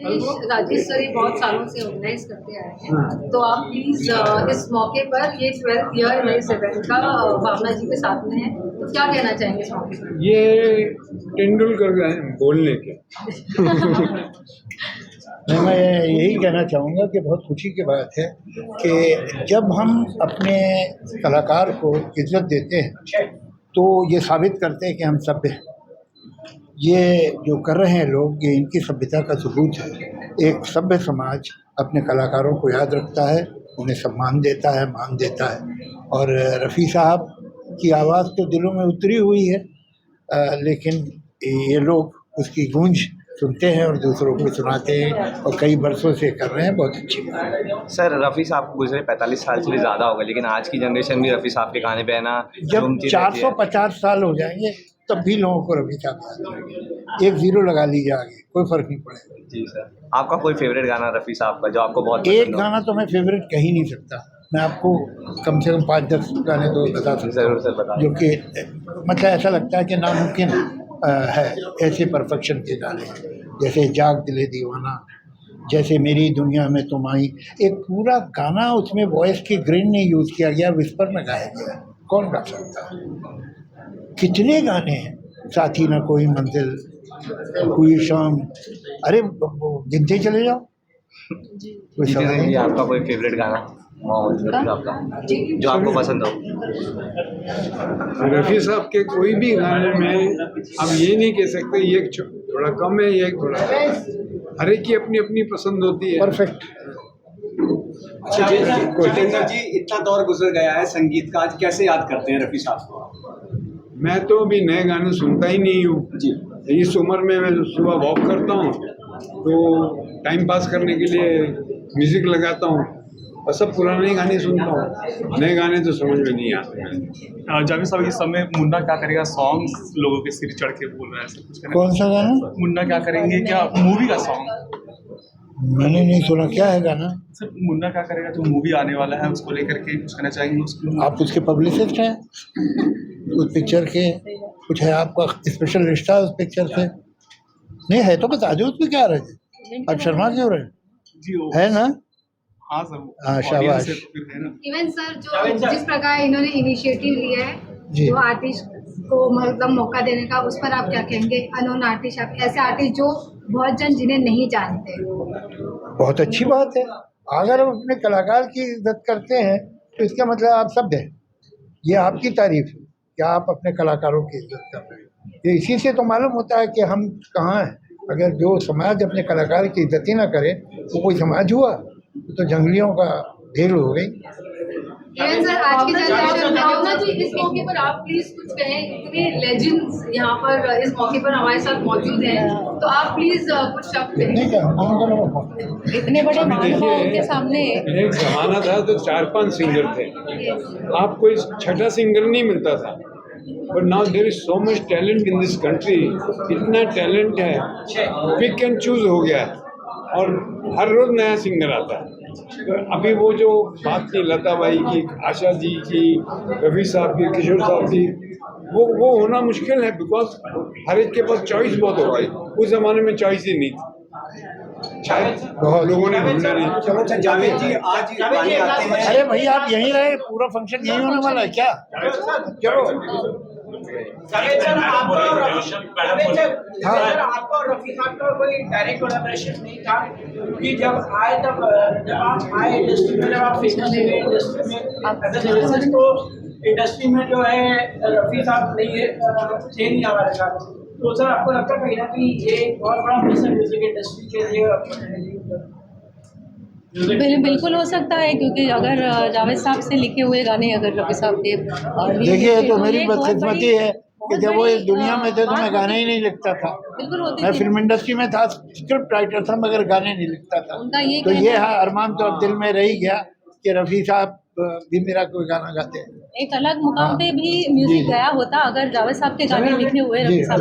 Rajesh sir ये बहुत सालों से ऑर्गेनाइज करते आए हैं, तो आप प्लीज इस मौके पर ये 12th ईयर है इस इवेंट का, भावना जी के साथ में है, तो क्या कहना चाहेंगे इस मौके पर? ये तेंदुलकर बोलने के मैं यही कहना चाहूँगा कि बहुत खुशी की बात है कि जब हम अपने कलाकार को इज्जत देते हैं तो ये साबित करते हैं कि हम सभ्य हैं। ये जो कर रहे हैं लोग, ये इनकी सभ्यता का सबूत है। एक सभ्य समाज अपने कलाकारों को याद रखता है, उन्हें सम्मान देता है, मान देता है। और रफ़ी साहब की आवाज़ तो दिलों में उतरी हुई है, लेकिन ये लोग उसकी गूंज सुनते हैं और दूसरों को सुनाते हैं और कई बरसों से कर रहे हैं। बहुत अच्छी बात है। सर, रफ़ी साहब को गुजरे 45 साल से ज़्यादा हो गए, लेकिन आज की जनरेशन भी रफ़ी साहब के गाने पे है ना, जब 450 साल हो जाएंगे तब भी लोगों को रफ़ी साहब याद रहेंगे। एक ज़ीरो लगा लीजिए आगे, कोई फ़र्क नहीं पड़ेगा। जी सर, आपका कोई फेवरेट गाना रफ़ी साहब का जो आपको बहुत एक गाना तो मैं फेवरेट कह ही नहीं सकता, मैं आपको कम से कम 5-10 गाने तो बता सकता ज़रूर सर, बता जो कि मतलब ऐसा लगता है कि नामुमकिन है ऐसे परफेक्शन के गाने, जैसे जाग दिले दीवाना, जैसे मेरी दुनिया में तुम आई। एक पूरा गाना उसमें वॉइस की ग्रेन नहीं यूज़ किया गया, विस्पर में गाया गया। कौन गा सकता है? कितने गाने हैं, साथी ना कोई मंजिल, हुई शाम, अरे गिनते चले जाओ। कोई सवाल नहीं। आपका कोई फेवरेट गाना आपका जो आपको पसंद हो? रफ़ी साहब के कोई भी गाने में हम ये नहीं कह सकते ये थोड़ा कम है, ये थोड़ा, हर एक की अपनी अपनी पसंद होती है। परफेक्ट। अच्छा जितेंद्र जी, इतना दौर गुजर गया है संगीत का, आज कैसे याद करते हैं रफ़ी साहब को? मैं तो अभी नए गाने सुनता ही नहीं हूँ जी। इस उम्र में मैं सुबह वॉक करता हूँ तो टाइम पास करने के लिए म्यूज़िक लगाता हूँ और सब पुराने गाने सुनता हूँ, नए गाने तो समझ में नहीं आते। जावेद साहब इस समय मुन्ना क्या करेगा सॉन्ग्स लोगों के सिर चढ़ के बोल रहा है, सब कुछ कौन सा गाना? मुन्ना क्या करेंगे, क्या मूवी का सॉन्ग? मैंने नहीं सुना, क्या है गाना? सर, मुन्ना क्या करेगा जो मूवी आने वाला है उसको लेकर के कुछ कहना चाहेंगे उसको? आप उसके पब्लिसिस्ट हैं? उस पिक्चर के कुछ है आपका स्पेशल रिश्ता उस पिक्चर से? नहीं है तो बता दो, उसमें क्या रहे? अब शर्मा क्यों रहे? जी है ना? हाँ सर, हाँ, शाबाश। इवन सर जो जिस प्रकार इन्होंने इनिशिएटिव लिया है जो आर्टिस्ट को मतलब मौका देने का, उस पर आप क्या कहेंगे? अननोन आर्टिस्ट, ऐसे आर्टिस्ट जो बहुत जन जिन्हें नहीं जानते। बहुत अच्छी बात है। अगर हम अपने कलाकार की इज्जत करते हैं तो इसका मतलब आप सभ्य हैं। ये आपकी तारीफ है कि आप अपने कलाकारों की इज्जत कर रहे हैं। ये इसी से तो मालूम होता है कि हम कहाँ हैं। अगर जो समाज अपने कलाकार की इज्जत ही ना करे वो कोई समाज हुआ? तो जंगलियों का ढेर हो गई। सर, आज की जनरेशन, भावना जी इस मौके पर आप प्लीज कुछ कहें, इतने लेजेंड्स यहाँ पर इस मौके पर हमारे साथ मौजूद हैं, तो आप प्लीज कुछ शब्द कहें। इतने बड़े महानुभावों के सामने एक जमाना था तो 4-5 सिंगर थे, आप कोई छठा सिंगर नहीं मिलता था। But now there is so much talent in this country, इतना टैलेंट है, पिक एंड चूज हो गया है और हर रोज नया सिंगर आता है। तो अभी वो जो बात की लता बाई की, आशा जी की, रफ़ी साहब की, किशोर साहब की, वो होना मुश्किल है, बिकॉज हर एक के पास चॉइस बहुत हो गई। उस ज़माने में चॉइस ही नहीं थी, शायद बहुत लोगों ने ढूंढा नहीं। चलो जावेद जी, आज गाने आते हैं। अरे भाई आप यहीं रहे, पूरा फंक्शन यहीं होने वाला है क्या? चलो जावेद सर, आपको रफ़ी साहब का कोई डायरेक्ट कोलैबोरेशन नहीं था, क्योंकि जब आप आए इंडस्ट्री में, जब आप फेमस हुए इंडस्ट्री में, तो इंडस्ट्री में जो है रफ़ी साहब नहीं हमारे साथ, तो सर आपको लगता है कहीं ना कहीं ये बहुत बड़ा मिस है म्यूजिक इंडस्ट्री के लिए? बिल्कुल हो सकता है, क्योंकि अगर जावेद साहब से लिखे हुए गाने अगर रफ़ी साहब के देखिए, तो मेरी बदकिस्मती है कि जब वो इस दुनिया में थे तो मैं गाने ही नहीं लिखता था। मैं फिल्म इंडस्ट्री में था, स्क्रिप्ट राइटर था, मगर गाने नहीं लिखता था। तो ये अरमान तो अब दिल में रह ही गया कि रफ़ी साहब भी मेरा कोई गाना गाते हैं। एक अलग मुकाम पे भी म्यूजिक गया होता अगर जावेद साहब के गाने लिखे हुए रफ़ी साहब।